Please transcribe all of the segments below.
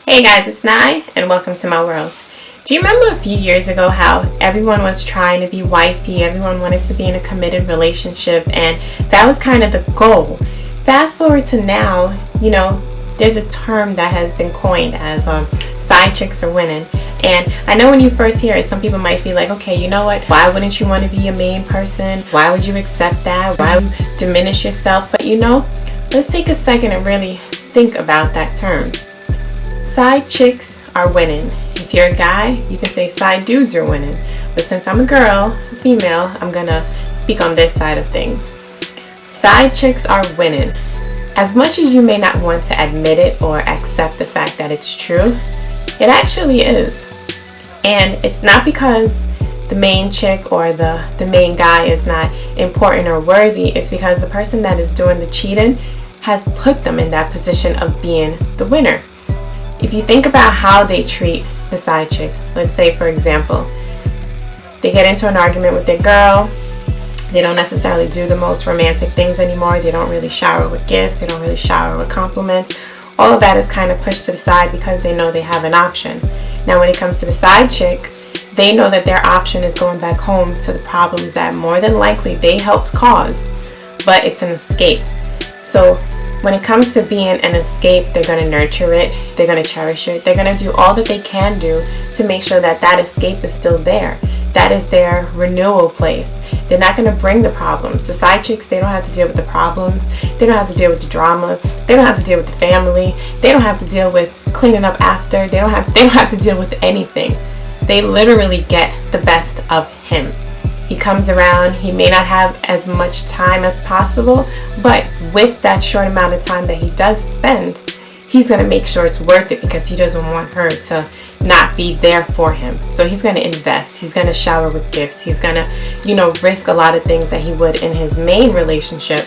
Hey guys, it's Nye and welcome to my world. Do you remember a few years ago how everyone was trying to be wifey, everyone wanted to be in a committed relationship, and that was kind of the goal? Fast forward to now, there's a term that has been coined as side chicks are winning. And I know when you first hear it, some people might be like, okay, you know what? Why wouldn't you want to be a main person? Why would you accept that? Why would you diminish yourself? But let's take a second and really think about that term. Side chicks are winning. If you're a guy, you can say side dudes are winning. But since I'm a girl, a female, I'm gonna speak on this side of things. Side chicks are winning. As much as you may not want to admit it or accept the fact that it's true, it actually is. And it's not because the main chick or the main guy is not important or worthy. It's because the person that is doing the cheating has put them in that position of being the winner. If you think about how they treat the side chick, let's say for example, they get into an argument with their girl, they don't necessarily do the most romantic things anymore, they don't really shower with gifts, they don't really shower with compliments. All of that is kind of pushed to the side because they know they have an option. Now when it comes to the side chick, they know that their option is going back home to the problems that more than likely they helped cause, but it's an escape. So when it comes to being an escape, they're going to nurture it, they're going to cherish it, they're going to do all that they can do to make sure that that escape is still there. That is their renewal place. They're not going to bring the problems. The side chicks, they don't have to deal with the problems, they don't have to deal with the drama, they don't have to deal with the family, they don't have to deal with cleaning up after, they don't have to deal with anything. They literally get the best of him. He comes around, he may not have as much time as possible, but with that short amount of time that he does spend, he's going to make sure it's worth it because he doesn't want her to not be there for him. So he's going to invest, he's going to shower with gifts, he's going to, risk a lot of things that he would in his main relationship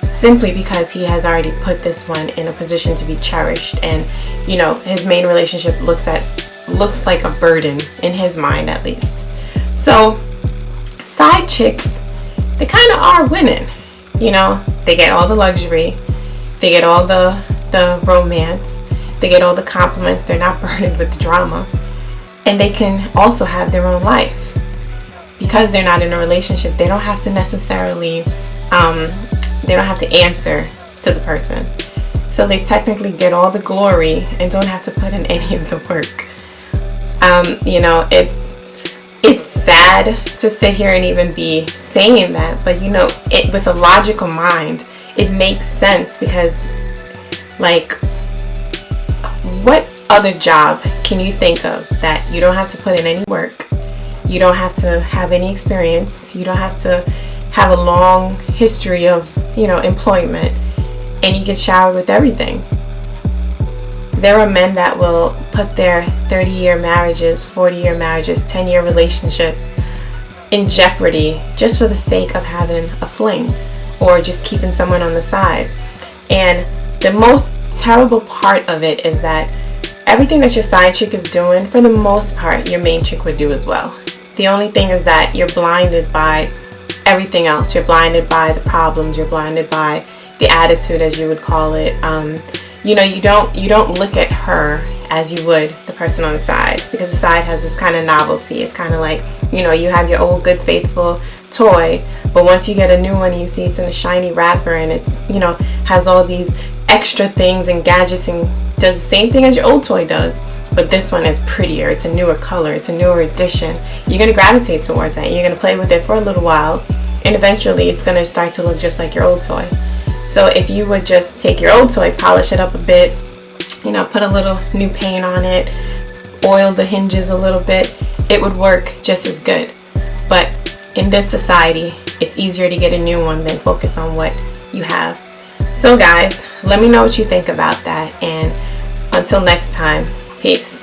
simply because he has already put this one in a position to be cherished. And, his main relationship looks like a burden in his mind at least. So side chicks, they kind of are winning. They get all the luxury, they get all the romance, they get all the compliments, they're not burdened with the drama, and they can also have their own life. Because they're not in a relationship, they don't have to necessarily, they don't have to answer to the person. So they technically get all the glory and don't have to put in any of the work. It's sad to sit here and even be saying that, but with a logical mind, it makes sense because, what other job can you think of that you don't have to put in any work, you don't have to have any experience, you don't have to have a long history of, employment, and you get showered with everything? There are men that will put their 30-year marriages, 40-year marriages, 10-year relationships in jeopardy just for the sake of having a fling or just keeping someone on the side. And the most terrible part of it is that everything that your side chick is doing, for the most part, your main chick would do as well. The only thing is that you're blinded by everything else. You're blinded by the problems. You're blinded by the attitude, as you would call it. You don't look at her as you would the person on the side, because the side has this kind of novelty. It's kind of like, you have your old good faithful toy, but once you get a new one, you see it's in a shiny wrapper and it's, has all these extra things and gadgets and does the same thing as your old toy does, but this one is prettier, it's a newer color, it's a newer edition. You're going to gravitate towards that. You're going to play with it for a little while, and eventually it's going to start to look just like your old toy. So if you would just take your old toy, polish it up a bit, put a little new paint on it, oil the hinges a little bit, it would work just as good. But in this society, it's easier to get a new one than focus on what you have. So guys, let me know what you think about that, and until next time, peace.